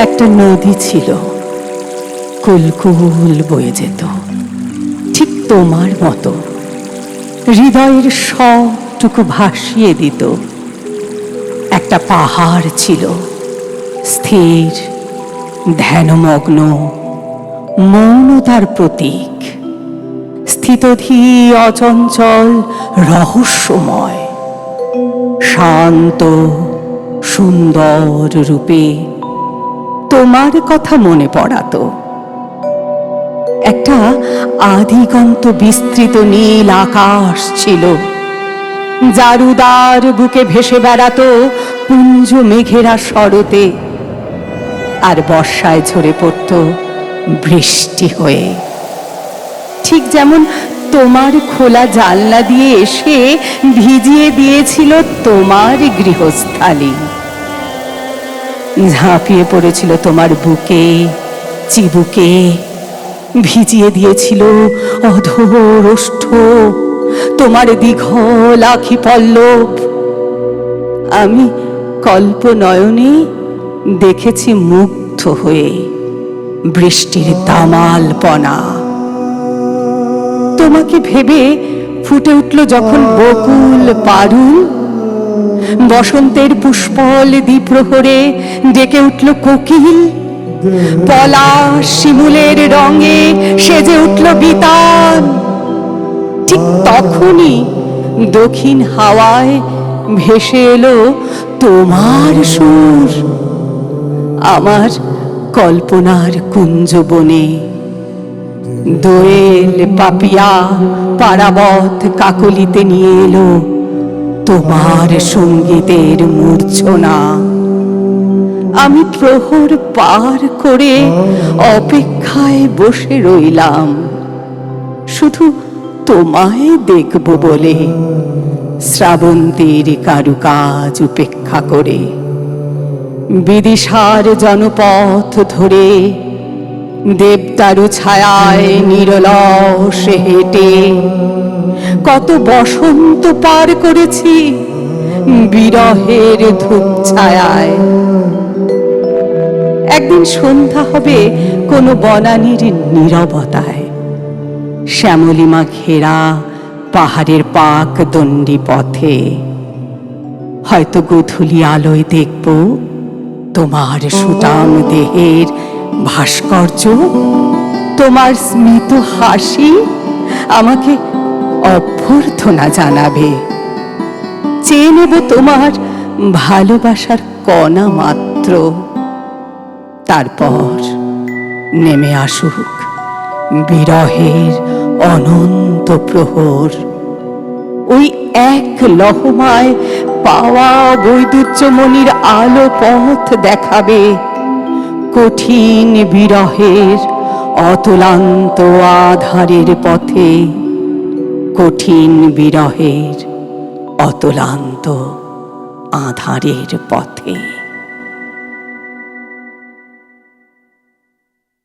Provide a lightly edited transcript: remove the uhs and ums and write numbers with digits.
একটা নদী ছিল, কুলকুল বয়ে যেত, ঠিক তোমার মতো হৃদয়ের সবটুকু ভাসিয়ে দিত। একটা পাহাড় ছিল, স্থির, ধ্যানমগ্ন, মৌনতার প্রতীক, স্থিতধী, অচঞ্চল, রহস্যময়, শান্ত সুন্দর রূপে তোমার কথা মনে পড়াতো। একটা আদিগন্ত বিস্তৃত নীল আকাশ ছিল, যার উদার বুকে ভেসে বেড়াতো পুঞ্জ মেঘেরা শরতে, আর বর্ষায় ঝরে পড়ত বৃষ্টি হয়ে। ঠিক যেমন তোমার খোলা জানলা দিয়ে এসে ভিজিয়ে দিয়েছিল তোমার গৃহস্থালী, ঝাঁপিয়ে পড়েছিল তোমার বুকে, চিবুকে, ভিজিয়ে দিয়েছিল অধর ওষ্ঠ, তোমার দীঘল আখি পল্লব। আমি কল্পনয়নে দেখেছি মুগ্ধ হয়ে বৃষ্টির দামালপনা। তোমাকে ভেবে ফুটে উঠল যখন বকুল পারুল, বসন্তের পুষ্পল দ্বিপ্রহরে ডেকে উঠল কোকিল, পলাশ শিমুলের রঙে সেজে উঠল বিতান। ঠিক তখনই দক্ষিণ হাওয়ায় ভেসে এলো তোমার সুর, আমার কল্পনার কুঞ্জবনে। দোয়েল, পাপিয়া, পারাবত কাকলিতে নিয়ে এলো তোমার সঙ্গীতের মূর্ছনা। আমি প্রহর পার করে অপেক্ষায় বসে রইলাম, শুধু তোমায় দেখব বলে, শ্রাবন্তীর কারুকাজ উপেক্ষা করে। বিদিশার জনপথ ধরে দেবদারু ছায়ায় নিরলসে হেঁটে কত বসন্ত পার করেছি বিরহের ধূপ ছায়ায়। একদিন সন্ধ্যা হবে কোনো বনানীর নীরবতায়, শ্যামলিমা ঘেরা পাহাড়ের পাক দণ্ডি পথে। হয়তো গোধূলি আলোয় দেখব তোমার সুঠাম দেহের ভাস্কর্য, তোমার স্মিত হাসি আমাকে অভ্যর্থনা জানাবে। চেয়ে নেব তোমার ভালোবাসার কণা মাত্র। তারপর নেমে আসুক বিরহের অনন্ত প্রহর, ওই এক লহমায় পাওয়া বৈদুর্যমণির আলো পথ দেখাবে কঠিন বিরহের অতলান্ত আধারের পথে, কঠিন বিরহের অতলান্ত আধারের পথে।